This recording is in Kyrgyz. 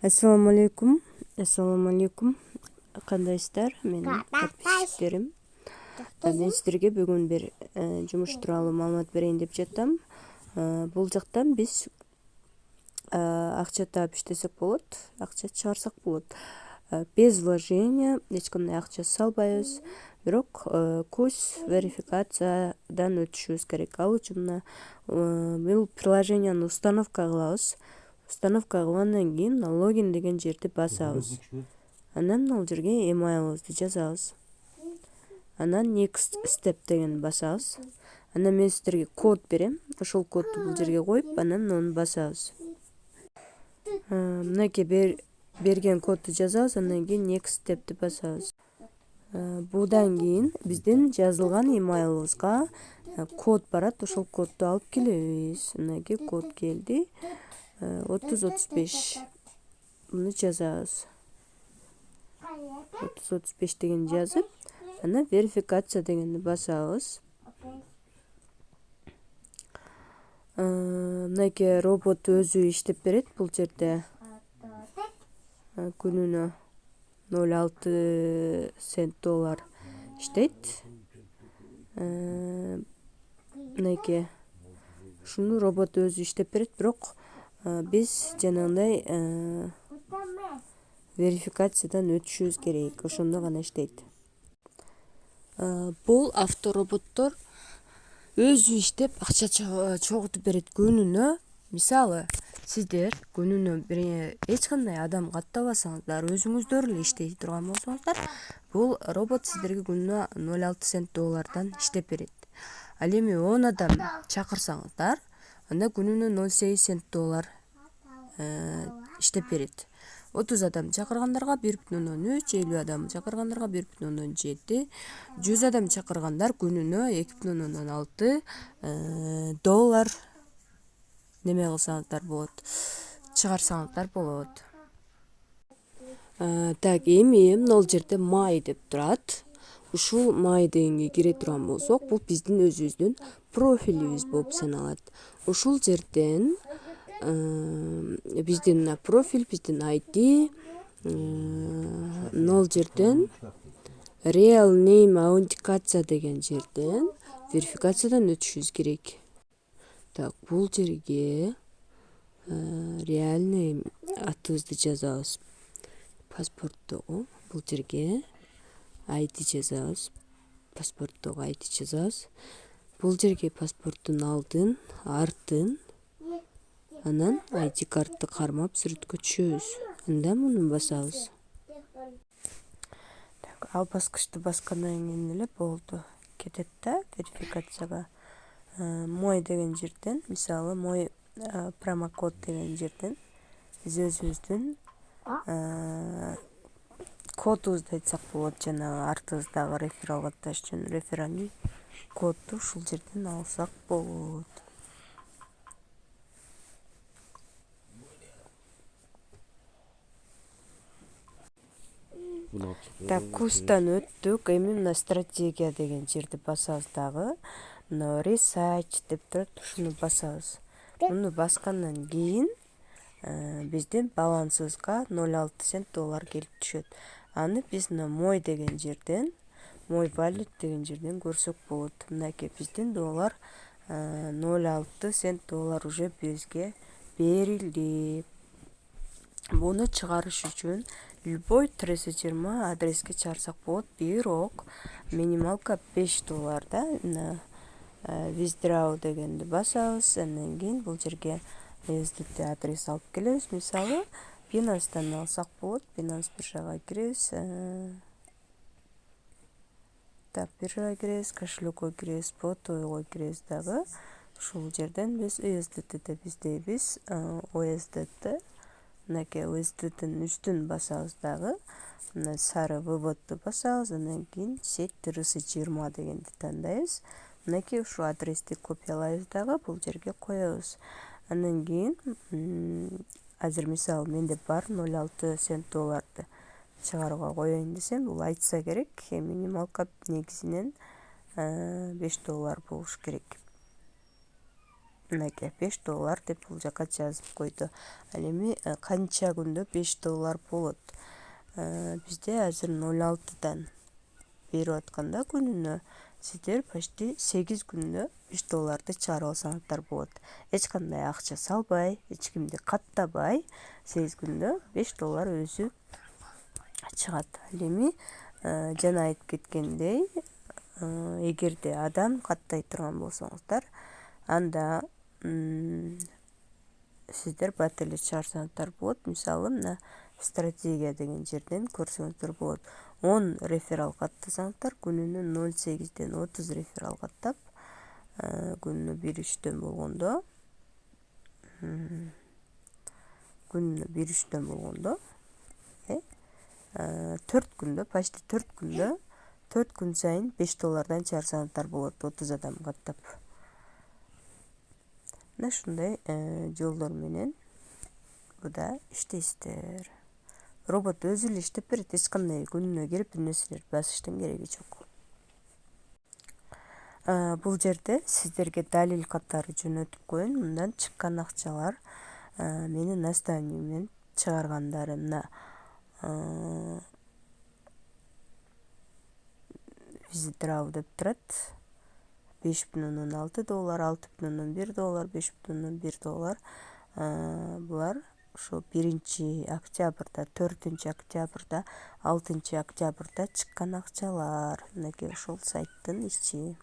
Assalamu alaikum. Assalamu alaikum. Кандайсыздар? Менин подписчиктерим. Мен сиздерге бүгүн бир жумуш тууралуу маалымат берейин деп жатам. Бул жактан биз акча таап иштесек болот, акча чыгарсак болот. Без вложения, эч кандай акча салбайбыз. Бирок көз верификациядан өтүшүбүз керек. Ал үчүн бул приложенияны установка кылабыз. Установка кылгандан кийин логин деген жерди басабыз. Анан ал жерге emailыбызды жазабыз. Анан next step дегенди басабыз. Анан мен сиздерге код берем. Ошол кодду бул жерге коюп, анан ону басабыз. Мынакей берген кодду жазабыз, андан кийин next stepти басабыз. Будан кийин биздин жазылган emailыбызга код барат. Ошол кодду алып келебиз. Мынакей код келди. 30-35 муну жазабыз. 30-35 деген жазып, анан верификация дегенди басабыз. Мынакей робот өзү иштеп берет бул жерде. Күнүнө 0,6 цент доллар иштейт. Мынакей ушуну робот өзү иштеп берет, бирок биз жанагындай верификациядан өтүшүбүз керек. Ошондо гана иштейт. Бул автороботтор өзү иштеп акча чогултуп берет күнүнө. Мисалы, сиздер күнүнө эч кандай адам каттабасаңыздар, өзүңүздөр эле иштей турган болсоңуздар, бул робот сиздерге күнүнө 0,6 цент доллардан иштеп берет. Ал эми 10 адам чакырсаңыздар, анда күнүнө 0,8 цент доллар иштеп берет. 30 адам чакыргандарга 1,3, 50 адам чакыргандарга 1,7, 100 адам чакыргандар күнүнө 2,6 доллар неме кылсаңыздар болот, чыгарсаңыздар болот. Так, эми мына жерде май деп турат. Ушул май дегенге кире турган болсок, бул биздин өзүбүздүн профилибиз болуп саналат. Ушул жерден биздин профиль, биздин ID, нол жерден real name аутентикация деген жерден верификациядан өтүшүбүз керек. Так, бул жерге реальный атыбызды жазабыз. Паспорттогу бул жерге ID жазабыз. Паспорттогу ID жазабыз. Бул жерге паспорттун алдын, артын, анан ID картты кармап сүрөткө түшөбүз. Анда муну басабыз. Так, ал баскычты баскандан кийин эле болду. Кетет да верификацияга. Мой деген жерден, мисалы, мой промокод деген жерден биз өзүбүздүн кодубузду айтсак болот, жана артыбыздагы реферал катташ үчүн реферальный кодду ушул жерден алсак болот. Так, курстан өттүк. Эми мына стратегия деген жерди басабыз дагы. Мына research деп турат, ушуну басабыз. Муну баскандан кийин биздин балансыбызга 0,6 цент доллар келип түшөт. Аны биз мына мой деген жерден, мой wallet деген жерден көрсөк болот. Мынакей биздин доллар 0,6 цент доллар уже бизге берилди. Буну чыгарыш үчүн любой 320 адреске чыгарсак болот, бирок минималка 5 доллар да. Мына withdraw дегенди басабыз, андан кийин бул жерге USDT адрес алып келебиз. Мисалы, Binance'дан алсак болот. Binance биржага киребиз. Так, биржага киребиз, кошелекко киребиз, Potойго киребиз дагы. Ушул жерден биз USDT деп издейбиз. USDT. Мынакей USDT'нин үстүн басабыз дагы. Мына сары выводду басабыз, андан кийин сеть TRC20 дегенди тандайбыз. Мынакей ушул адрести копиялайбыз дагы, бул жерге коебуз. Андан кийин азыр мисалы менде бар 0,6 цент долларды чыгарууга коеюн десем, бул айтса керек, минималка негизинен 5 доллар болуш керек. мынакей $5 деп бул жака жазып койду. Ал эми канча күндө $5 болот? Бизде азыр 06-дан берип атканда күнүнө сиздер почти 8 күндө $5 чыгарып алсаңыздар болот. Эч кандай акча салбай, эч кимди каттабай 8 күндө $5 өзү чыгат. Ал эми жана айтып кеткендей, эгерде адам каттай турган болсоңуздар, анда сиздер бат эле чыгарсаңыздар болот. Мисалы, мына стратегия деген жерден көрсөңүздөр болот. 10 реферал каттасаңыздар, күнүнө 0,8ден 30 реферал каттап, күнүнө 1,3дөн болгондо, күнүнө 1,3дөн болгондо 4 күндө, почти 4 күндө, 4 күн сайын $5 чыгарсаңыздар болот, 30 адам каттап. Мына ушундай жолдор менен буда иштейсиздер. Робот өзү эле иштеп берет, эч кандай күнүнө кирип нерселерди басыштын кереги жок. Бул жерде сиздерге далил катары жөнөтүп коеюн. Мындан чыккан акчалар менин наставнигимден чыгаргандарына Визитрау деп турат. $5,16, $6,1, $5,1. Булар ошо 1-октябрда, 4-октябрда, 6-октябрда чыккан акчалар. Мынакей ошол сайттын ичи.